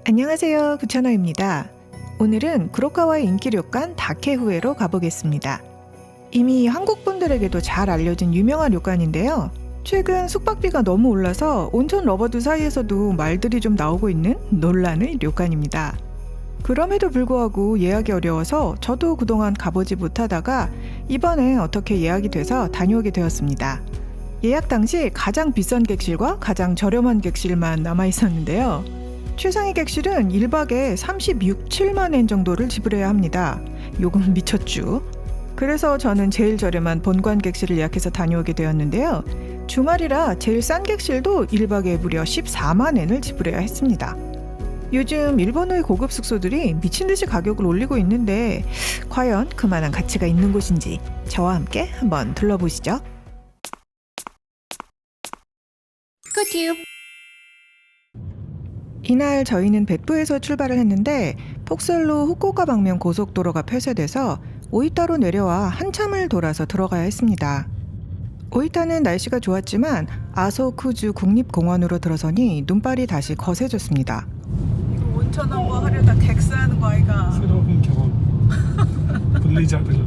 안녕하세요, 구천호입니다. 오늘은 구로카와의 인기 료칸 다케후에로 가보겠습니다. 이미 한국 분들에게도 잘 알려진 유명한 료칸인데요. 최근 숙박비가 너무 올라서 온천 러버들 사이에서도 말들이 좀 나오고 있는 논란의 료칸입니다. 그럼에도 불구하고 예약이 어려워서 저도 그동안 가보지 못하다가 이번에 어떻게 예약이 돼서 다녀오게 되었습니다. 예약 당시 가장 비싼 객실과 가장 저렴한 객실만 남아 있었는데요. 최상위 객실은 1박에 36~7만엔 정도를 지불해야 합니다. 요금 미쳤죠. 그래서 저는 제일 저렴한 본관 객실을 예약해서 다녀오게 되었는데요. 주말이라 제일 싼 객실도 1박에 무려 14만엔을 지불해야 했습니다. 요즘 일본의 고급 숙소들이 미친듯이 가격을 올리고 있는데 과연 그만한 가치가 있는 곳인지 저와 함께 한번 둘러보시죠. 굿유. 이날 저희는 벳부에서 출발을 했는데 폭설로 후쿠오카 방면 고속도로가 폐쇄돼서 오이타로 내려와 한참을 돌아서 들어가야 했습니다. 오이타는 날씨가 좋았지만 아소쿠주 국립공원으로 들어서니 눈발이 다시 거세졌습니다. 이거 온천 한번 하려다 객사하는 거 아이가? 새로운 경험. 분리작을.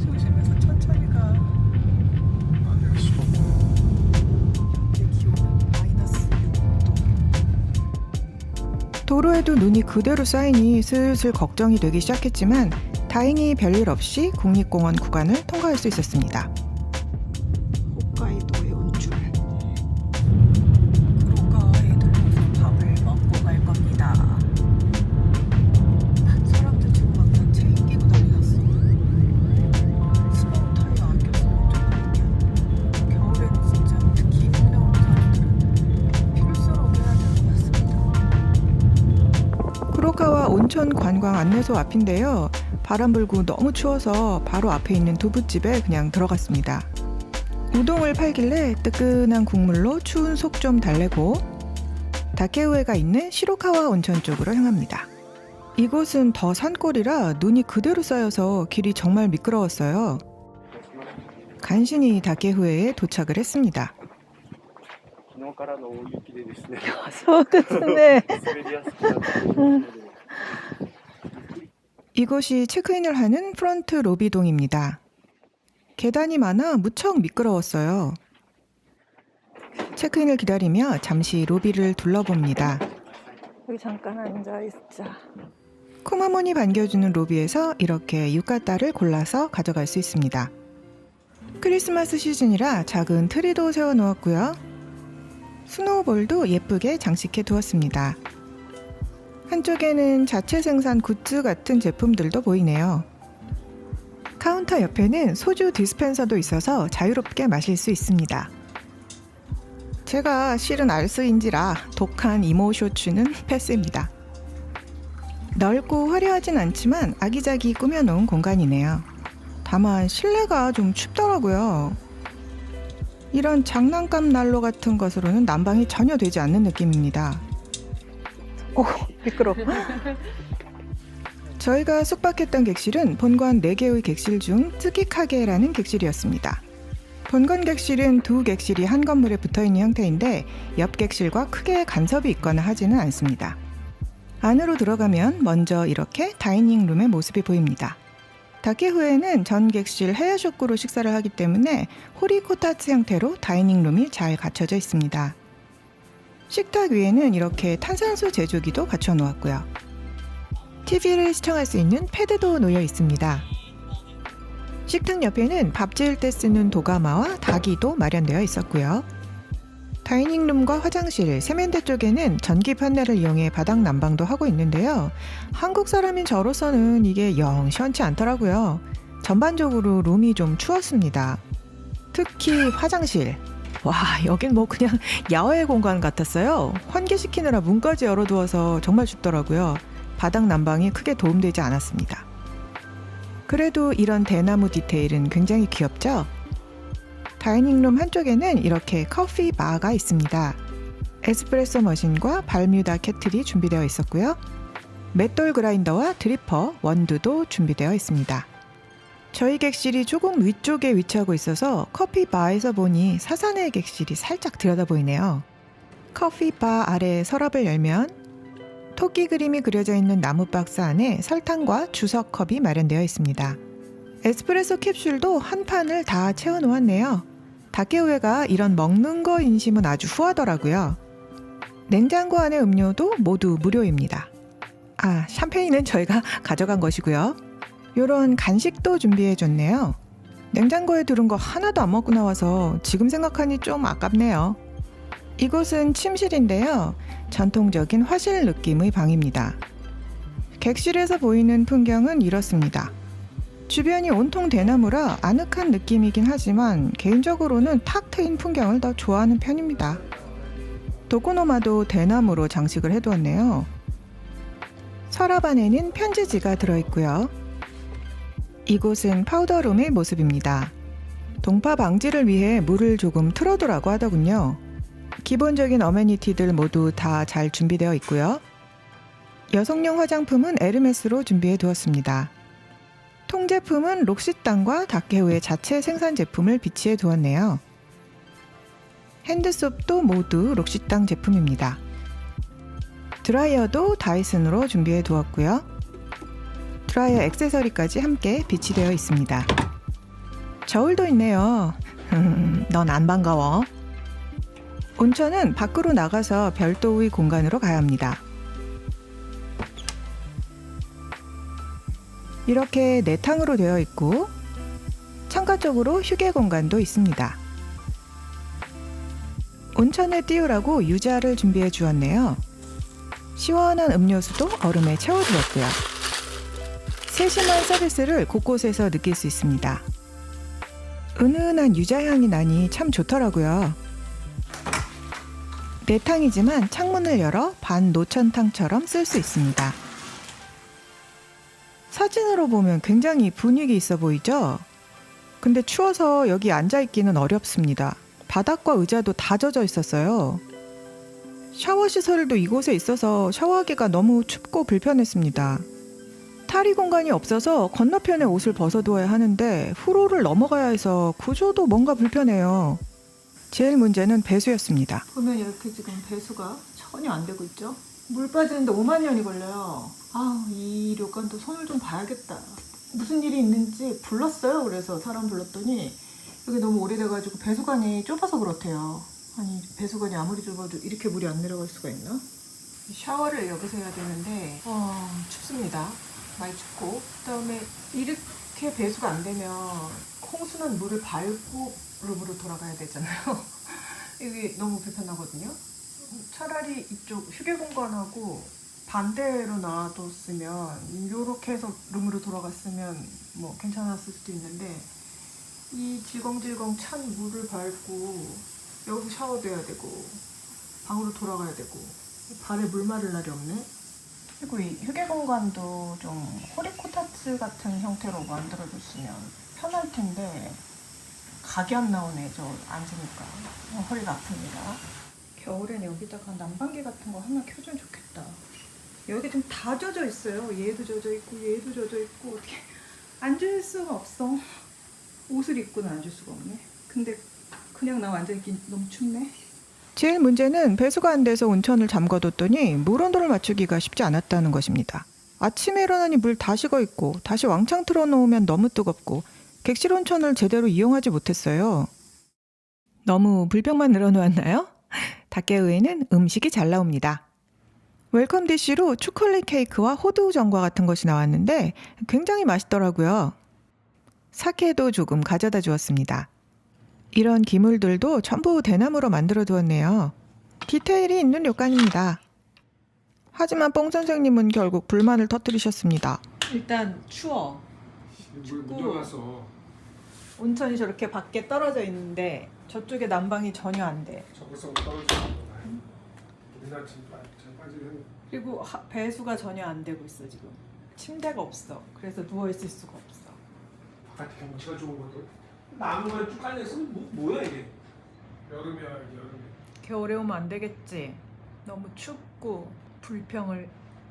조심해서 천천히 가. 도로에도 눈이 그대로 쌓이니 슬슬 걱정이 되기 시작했지만 다행히 별일 없이 국립공원 구간을 통과할 수 있었습니다. 홋카이도에 온 줄. 구로카와에 들러서 밥을 먹고 갈 겁니다. 사람들 지금 막 다 체인 끼고 난리났어. 스노우 타이어 안 꼈으면 어쩌겠냐. 겨울에는 진짜 특히 이번에 오는 사람들은 필수로 해야 될 것 같습니다. 구로카와 온천 관광 안내소 앞인데요. 바람 불고 너무 추워서 바로 앞에 있는 두부집에 그냥 들어갔습니다. 우동을 팔길래 뜨끈한 국물로 추운 속 좀 달래고 다케우에가 있는 시로카와 온천 쪽으로 향합니다. 이곳은 더 산골이라 눈이 그대로 쌓여서 길이 정말 미끄러웠어요. 간신히 다케우에에 도착을 했습니다. 昨日からの大雪でですね。そうですね。滑りやすくなっているので。 이곳이 체크인을 하는 프런트 로비동입니다. 계단이 많아 무척 미끄러웠어요. 체크인을 기다리며 잠시 로비를 둘러봅니다. 여기 잠깐 앉아 있자. 코마몬이 반겨주는 로비에서 이렇게 유카타를 골라서 가져갈 수 있습니다. 크리스마스 시즌이라 작은 트리도 세워놓았고요. 스노우볼도 예쁘게 장식해 두었습니다. 한쪽에는 자체 생산 굿즈 같은 제품들도 보이네요. 카운터 옆에는 소주 디스펜서도 있어서 자유롭게 마실 수 있습니다. 제가 실은 알스인지라 독한 이모 쇼츠는 패스입니다. 넓고 화려하진 않지만 아기자기 꾸며놓은 공간이네요. 다만 실내가 좀 춥더라고요. 이런 장난감 난로 같은 것으로는 난방이 전혀 되지 않는 느낌입니다. 오, 미끄러. 저희가 숙박했던 객실은 본관 4개의 객실 중 츠키카게라는 객실이었습니다. 본관 객실은 두 객실이 한 건물에 붙어있는 형태인데 옆 객실과 크게 간섭이 있거나 하지는 않습니다. 안으로 들어가면 먼저 이렇게 다이닝룸의 모습이 보입니다. 다케후에는 전 객실 헤야쇼쿠로 식사를 하기 때문에 호리코타츠 형태로 다이닝룸이 잘 갖춰져 있습니다. 식탁 위에는 이렇게 탄산수 제조기도 갖춰 놓았고요. TV를 시청할 수 있는 패드도 놓여 있습니다. 식탁 옆에는 밥 지을 때 쓰는 도가마와 다기도 마련되어 있었고요. 다이닝룸과 화장실, 세면대 쪽에는 전기 판넬을 이용해 바닥 난방도 하고 있는데요. 한국 사람인 저로서는 이게 영 시원치 않더라고요. 전반적으로 룸이 좀 추웠습니다. 특히 화장실. 와, 여긴 뭐 그냥 야외 공간 같았어요. 환기시키느라 문까지 열어두어서 정말 춥더라고요. 바닥 난방이 크게 도움되지 않았습니다. 그래도 이런 대나무 디테일은 굉장히 귀엽죠? 다이닝룸 한쪽에는 이렇게 커피 바가 있습니다. 에스프레소 머신과 발뮤다 캐틀이 준비되어 있었고요. 맷돌 그라인더와 드리퍼, 원두도 준비되어 있습니다. 저희 객실이 조금 위쪽에 위치하고 있어서 커피 바에서 보니 사산의 객실이 살짝 들여다 보이네요. 커피바 아래 서랍을 열면 토끼 그림이 그려져 있는 나무 박스 안에 설탕과 주석컵이 마련되어 있습니다. 에스프레소 캡슐도 한 판을 다 채워 놓았네요. 다케우에가 이런 먹는 거 인심은 아주 후하더라고요. 냉장고 안의 음료도 모두 무료입니다. 아, 샴페인은 저희가 가져간 것이고요. 요런 간식도 준비해줬네요. 냉장고에 두른 거 하나도 안 먹고 나와서 지금 생각하니 좀 아깝네요. 이곳은 침실인데요. 전통적인 화실 느낌의 방입니다. 객실에서 보이는 풍경은 이렇습니다. 주변이 온통 대나무라 아늑한 느낌이긴 하지만 개인적으로는 탁 트인 풍경을 더 좋아하는 편입니다. 도코노마도 대나무로 장식을 해두었네요. 서랍 안에는 편지지가 들어있고요. 이곳은 파우더룸의 모습입니다. 동파 방지를 위해 물을 조금 틀어두라고 하더군요. 기본적인 어메니티들 모두 다 잘 준비되어 있고요. 여성용 화장품은 에르메스로 준비해 두었습니다. 통제품은 록시땅과 다케우의 자체 생산 제품을 비치해 두었네요. 핸드소프도 모두 록시땅 제품입니다. 드라이어도 다이슨으로 준비해 두었고요. 드라이어 액세서리까지 함께 비치되어 있습니다. 저울도 있네요. 넌 안 반가워. 온천은 밖으로 나가서 별도의 공간으로 가야 합니다. 이렇게 내탕으로 되어 있고 창가 쪽으로 휴게 공간도 있습니다. 온천에 띄우라고 유자를 준비해 주었네요. 시원한 음료수도 얼음에 채워두었고요. 세심한 서비스를 곳곳에서 느낄 수 있습니다. 은은한 유자향이 나니 참 좋더라고요. 내탕이지만 창문을 열어 반 노천탕처럼 쓸 수 있습니다. 사진으로 보면 굉장히 분위기 있어 보이죠? 근데 추워서 여기 앉아있기는 어렵습니다. 바닥과 의자도 다 젖어 있었어요. 샤워 시설도 이곳에 있어서 샤워하기가 너무 춥고 불편했습니다. 탈의 공간이 없어서 건너편에 옷을 벗어두어야 하는데 후로를 넘어가야 해서 구조도 뭔가 불편해요. 제일 문제는 배수였습니다. 보면 이렇게 지금 배수가 전혀 안 되고 있죠? 물 빠지는데 5만 년이 걸려요. 이旅館도 손을 좀 봐야겠다. 무슨 일이 있는지 불렀어요. 그래서 사람 불렀더니 여기 너무 오래돼가지고 배수관이 좁아서 그렇대요. 아니 배수관이 아무리 좁아도 이렇게 물이 안 내려갈 수가 있나? 샤워를 여기서 해야 되는데 춥습니다. 많이 춥고 그다음에 이렇게 배수가 안 되면 홍수는 물을 밟고 룸으로 돌아가야 되잖아요. 이게 너무 불편하거든요. 차라리 이쪽 휴게 공간하고 반대로 놔뒀으면 이렇게 해서 룸으로 돌아갔으면 뭐 괜찮았을 수도 있는데 이 질겅질겅 찬 물을 밟고 여기서 샤워도 해야 되고 방으로 돌아가야 되고 발에 물 마를 날이 없네. 그리고 이 휴게 공간도 좀 호리코타츠 같은 형태로 만들어줬으면 편할 텐데 각이 안 나오네. 저 앉으니까 허리가 아픕니다. 겨울엔 여기다가 난방기 같은 거 하나 켜주면 좋겠다. 여기 좀 다 젖어 있어요. 얘도 젖어 있고 얘도 젖어 있고 어떻게 앉을 수가 없어. 옷을 입고는 앉을 수가 없네. 근데 그냥 나 앉아있기 너무 춥네. 제일 문제는 배수가 안 돼서 온천을 잠궈뒀더니 물 온도를 맞추기가 쉽지 않았다는 것입니다. 아침에 일어나니 물 다 식어 있고 다시 왕창 틀어놓으면 너무 뜨겁고 객실 온천을 제대로 이용하지 못했어요. 너무 불평만 늘어놓았나요? 다케우에는 음식이 잘 나옵니다. 웰컴 디쉬로 초콜릿 케이크와 호두 전과 같은 것이 나왔는데 굉장히 맛있더라고요. 사케도 조금 가져다 주었습니다. 이런 기물들도 전부 대나무로 만들어 두었네요. 디테일이 있는 료칸입니다. 하지만 뽕 선생님은 결국 불만을 터뜨리셨습니다. 일단 추워. 물 묻어가서 온천이 저렇게 밖에 떨어져 있는데 저쪽에 난방이 전혀 안 돼. 적극성 떨어지는 거다. 우리나라 전파지는 그리고 배수가 전혀 안 되고 있어 지금. 침대가 없어. 그래서 누워 있을 수가 없어. 바깥에 경치가 좋은 것도 나무가 쭉 깔려 있으면 뭐야 이게? 여름이야 여름에. 겨울에 오면 안 되겠지. 너무 춥고 불평을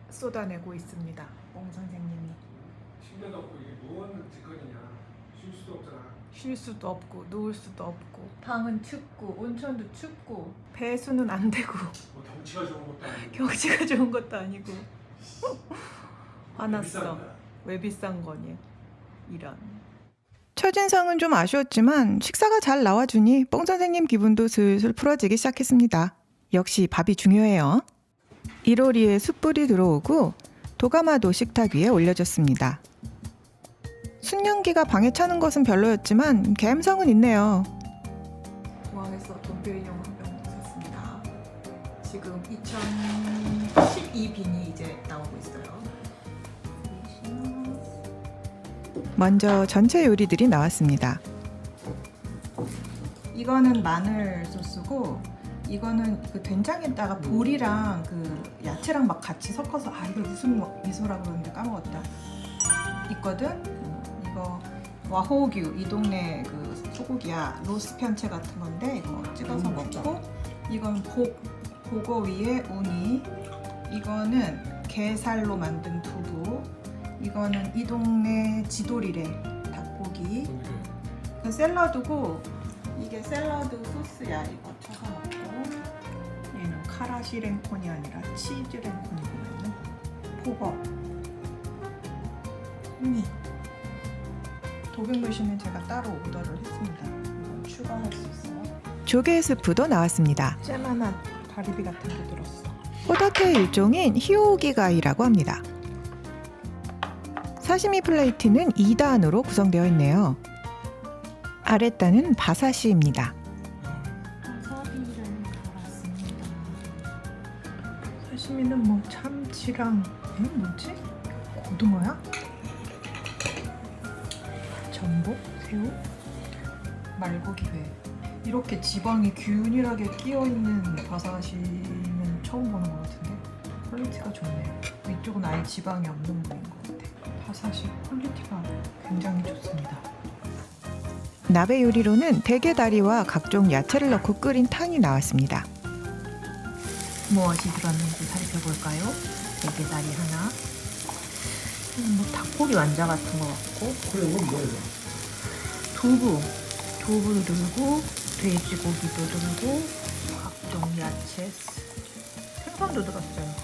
쏟아내고 있습니다. 뽕 선생님이. 침대도 없고 이게 무언 짓거리냐? 쉴 수도 없잖아. 쉴 수도 없고 누울 수도 없고 방은 춥고 온천도 춥고 배수는 안 되고 뭐 경치가 좋은 것도 아니고. 경치가 좋은 것도 아니고 화났어. 비싼 거야. 왜 비싼 거니? 이런. 첫인상은 좀 아쉬웠지만 식사가 잘 나와주니 뽕 선생님 기분도 슬슬 풀어지기 시작했습니다. 역시 밥이 중요해요. 1호리에 숯불이 들어오고 도가마도 식탁 위에 올려졌습니다. 순연기가 방에 차는 것은 별로였지만 감성은 있네요. 공항에서 돈표 인형 한 병 샀습니다. 지금 2012빈이 이제 나오고 있어요. 먼저 전체 요리들이 나왔습니다. 이거는 마늘 소스고 이거는 그 된장에다가 보리랑 그 야채랑 막 같이 섞어서 이거 무슨 미소라 그러는데 까먹었다. 있거든. 이거 와호규 이 동네 그 소고기야 로스 편채 같은 건데 이거 찍어서 먹고 이건 보거 위에 우니 이거는 게살로 만든 두부 이거는 이 동네 지도리래 닭고기 그 샐러드고 이게 샐러드 소스야 이거 쳐서 먹고 얘는 카라시 랭콘이 아니라 치즈 랭콘이구나 포거 도경글씨는 제가 따로 오더를 했습니다. 이건 추가할 수 있어요. 조개 스프도 나왔습니다. 쬐만한 가리비 같은 게 들었어. 호다테의 일종인 히오기가이라고 합니다. 사시미 플레이트는 2단으로 구성되어 있네요. 아랫단은 바사시입니다. 와사비를 갈았습니다. 사시미는 뭐 참치랑 뭐지? 고등어야? 전복? 새우? 말고기회 이렇게 지방이 균일하게 끼어있는 바사시는 처음 보는 것 같은데 퀄리티가 좋네요. 이쪽은 아예 지방이 없는 부위인 것 같아. 바사시 퀄리티가 굉장히 좋습니다. 나베 요리로는 대게다리와 각종 야채를 넣고 끓인 탕이 나왔습니다. 무엇이 들었는지 살펴볼까요? 대게다리 하나 뭐 닭고기 완자 같은 것 같고 그래 이건 뭐야 이거? 두부도 들고 돼지고기도 들고 각종 야채 생선도 들었어요.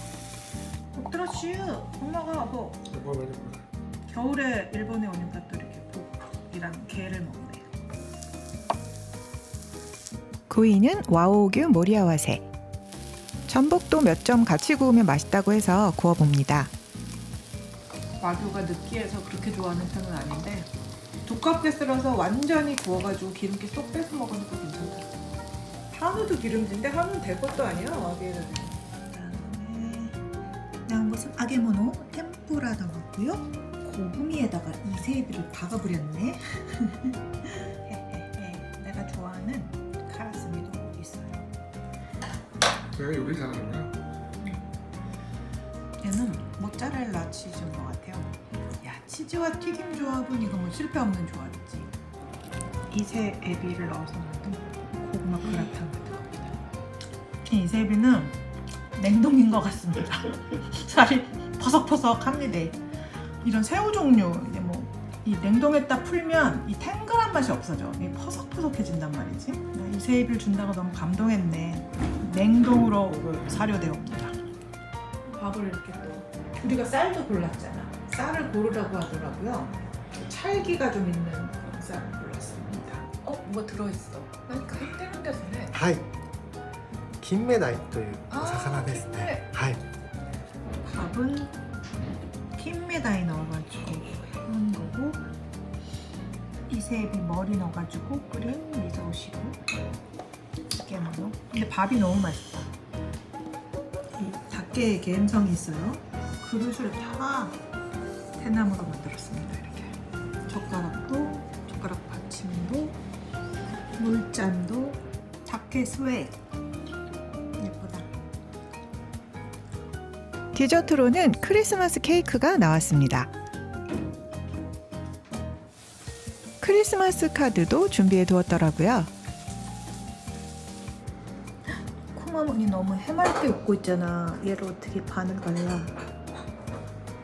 들었지? 엄마가 뭐 겨울에 일본에 오니까 또 이렇게 복이랑 게를 먹네. 구이는 와오규 모리아와세. 전복도 몇 점 같이 구우면 맛있다고 해서 구워봅니다. 와규가 느끼해서 그렇게 좋아하는 편은 아닌데 두껍게 썰어서 완전히 구워가지고 기름기 쏙 빼서 먹으니까 괜찮다. 한우도 기름진데 한우는 될 것도 아니야 와규에는. 그다음에 나온 것은 아게모노 템푸라도 먹고요. 고구미에다가 이세비를 박아버렸네. 내가 좋아하는 카라스미도 있어요. 내가 요리 잘하는 거야? 얘는 모짜렐라 치즈인 것 같아요. 야 치즈와 튀김 조합은 이거 뭐 실패 없는 조합이지. 이세 에비를 넣어서 만든 고구마 그라탕 같은 겁니다. 이 이세비는 냉동인 것 같습니다. 살이 퍼석퍼석합니다. 이런 새우 종류 이제 뭐 이 냉동했다 풀면 이 탱글한 맛이 없어져. 이 퍼석퍼석해진단 말이지. 이세비를 준다고 너무 감동했네. 냉동으로 사료되옵니다. 밥을 이렇게 또 우리가 쌀도 골랐잖아. 쌀을 고르라고 하더라고요. 찰기가 좀 있는 그런 쌀을 골랐습니다. 뭐가 들어있어. 아니 갈 때는 데서네. はい金目鯛というお魚ですねはい 밥은 킨메다이 넣어가지고 한 거고 이세비 머리 넣어가지고 끓인 미소시고 이게 뭐요? 근데 밥이 너무 맛있다. 이 닭게의 감성이 있어요. 그릇을 다 대나무로 만들었습니다. 이렇게 젓가락 받침도 물잔도 닭게 스웩 예쁘다. 디저트로는 크리스마스 케이크가 나왔습니다. 크리스마스 카드도 준비해 두었더라고요. 콩마문이 너무 해맑게 웃고 있잖아. 얘를 어떻게 반을 갈라?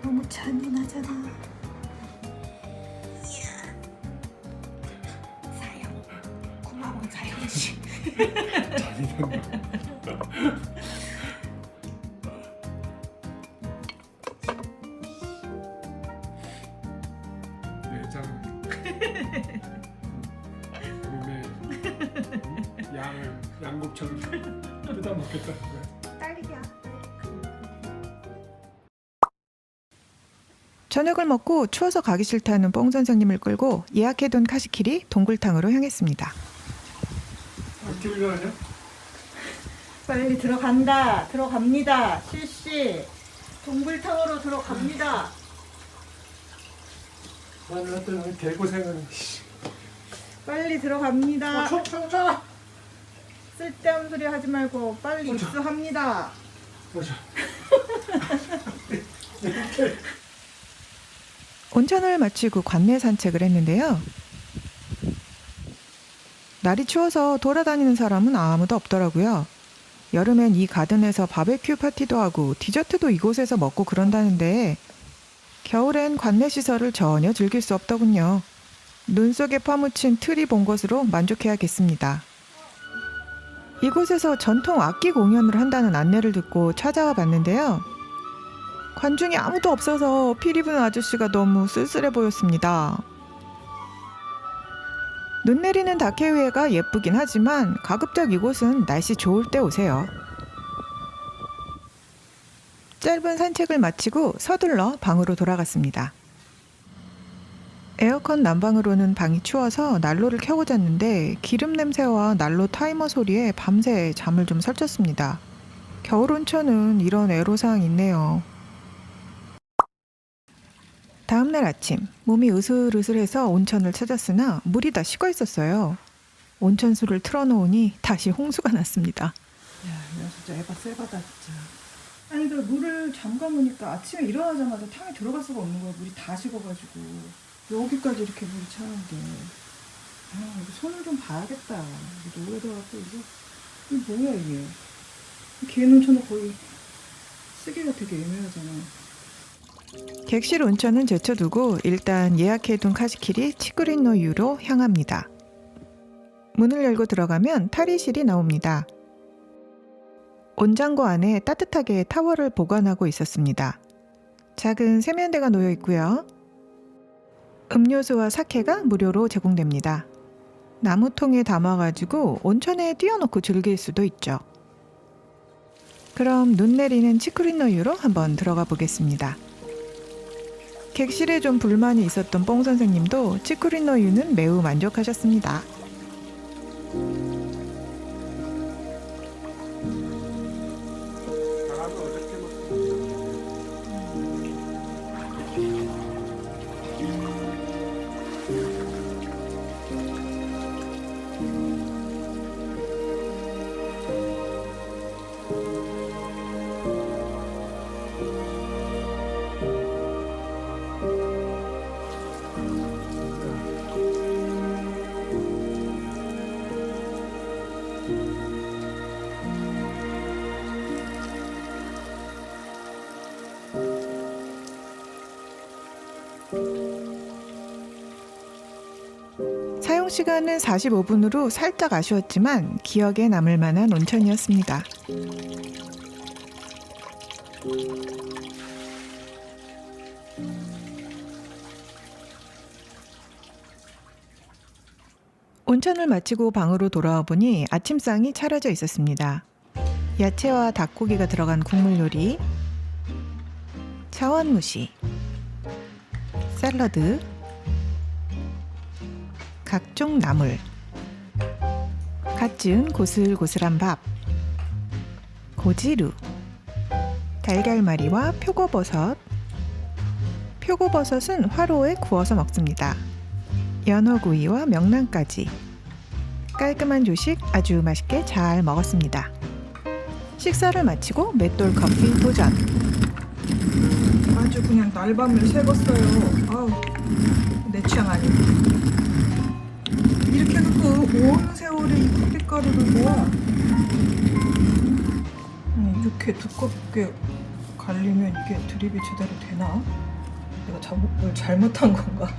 너무 잔인하잖아. 잔인한 내장은 몸에 양을 양곱처럼 뜯어 먹겠다는 거야. 딸기야. 저녁을 먹고 추워서 가기 싫다는 뽕 선생님을 끌고 예약해둔 카시킬이 동굴탕으로 향했습니다. 어떻게 올라가냐? 빨리 들어간다. 들어갑니다. 실시. 동굴탕으로 들어갑니다. 나는 어떤 개고생은 빨리 들어갑니다. 쳐. 쓸데없는 소리 하지 말고 빨리 어쩌. 입수합니다. 보자. 온천을 마치고 관내 산책을 했는데요. 날이 추워서 돌아다니는 사람은 아무도 없더라고요. 여름엔 이 가든에서 바베큐 파티도 하고 디저트도 이곳에서 먹고 그런다는데 겨울엔 관내 시설을 전혀 즐길 수 없더군요. 눈 속에 파묻힌 틀이 본 것으로 만족해야겠습니다. 이곳에서 전통 악기 공연을 한다는 안내를 듣고 찾아와 봤는데요. 관중이 아무도 없어서 피리 부는 아저씨가 너무 쓸쓸해 보였습니다. 눈 내리는 다케위에가 예쁘긴 하지만 가급적 이곳은 날씨 좋을 때 오세요. 짧은 산책을 마치고 서둘러 방으로 돌아갔습니다. 에어컨 난방으로는 방이 추워서 난로를 켜고 잤는데 기름 냄새와 난로 타이머 소리에 밤새 잠을 좀 설쳤습니다. 겨울 온천은 이런 애로사항이 있네요. 다음날 아침 몸이 으슬으슬해서 온천을 찾았으나 물이 다 식어 있었어요. 온천수를 틀어놓으니 다시 홍수가 났습니다. 야, 이거 진짜 애가 쎄바다 진짜. 아니 그 물을 잠가놓으니까 아침에 일어나자마자 탕에 들어갈 수가 없는 거야. 물이 다 식어가지고 여기까지 이렇게 물이 차는데 아 이거 손을 좀 봐야겠다. 이게 오래돼갖고 이게 뭐야 이게. 개는 저는 거의 쓰기가 되게 애매하잖아. 객실 온천은 제쳐두고 일단 예약해둔 카시킬이 치쿠린노유로 향합니다. 문을 열고 들어가면 탈의실이 나옵니다. 온장고 안에 따뜻하게 타월을 보관하고 있었습니다. 작은 세면대가 놓여 있고요. 음료수와 사케가 무료로 제공됩니다. 나무통에 담아가지고 온천에 띄워놓고 즐길 수도 있죠. 그럼 눈 내리는 치쿠린노유로 한번 들어가 보겠습니다. 객실에 좀 불만이 있었던 뽕 선생님도 치쿠린노유는 매우 만족하셨습니다. 나도 어저께 먹고 사용 시간은 45분으로 살짝 아쉬웠지만 기억에 남을 만한 온천이었습니다. 온천을 마치고 방으로 돌아와 보니 아침상이 차려져 있었습니다. 야채와 닭고기가 들어간 국물 요리, 자원무시, 샐러드, 각종 나물, 갓 지은 고슬고슬한 밥, 고지루, 달걀말이와 표고버섯. 표고버섯은 화로에 구워서 먹습니다. 연어구이와 명란까지. 깔끔한 조식 아주 맛있게 잘 먹었습니다. 식사를 마치고 맷돌 커피 도전. 아주 그냥 날밤을 새웠어요. 아우 내 취향 아니고. 이렇게 해놓고 온 세월에 이 커피가루를 모아. 이렇게 두껍게 갈리면 이게 드립이 제대로 되나? 내가 뭘 잘못한 건가?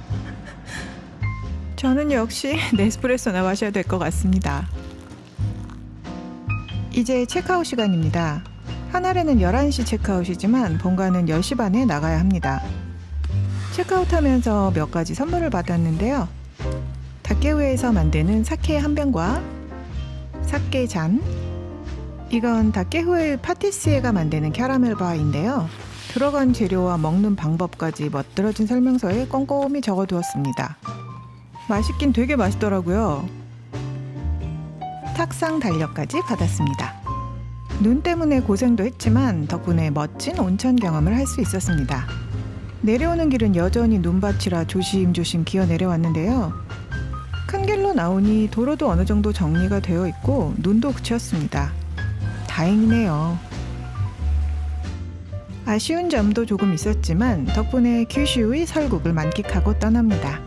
저는 역시 네스프레소나 마셔야 될 것 같습니다. 이제 체크아웃 시간입니다. 하나레는 11시 체크아웃이지만 본관은 10시 반에 나가야 합니다. 체크아웃하면서 몇 가지 선물을 받았는데요. 다케우에에서 만드는 사케 한 병과 사케 잔, 이건 다케우에 파티시에가 만드는 캐러멜 바인데요. 들어간 재료와 먹는 방법까지 멋들어진 설명서에 꼼꼼히 적어두었습니다. 맛있긴 되게 맛있더라고요. 탁상 달력까지 받았습니다. 눈 때문에 고생도 했지만 덕분에 멋진 온천 경험을 할 수 있었습니다. 내려오는 길은 여전히 눈밭이라 조심조심 기어 내려왔는데요. 큰 길로 나오니 도로도 어느 정도 정리가 되어 있고 눈도 그쳤습니다. 다행이네요. 아쉬운 점도 조금 있었지만 덕분에 규슈의 설국을 만끽하고 떠납니다.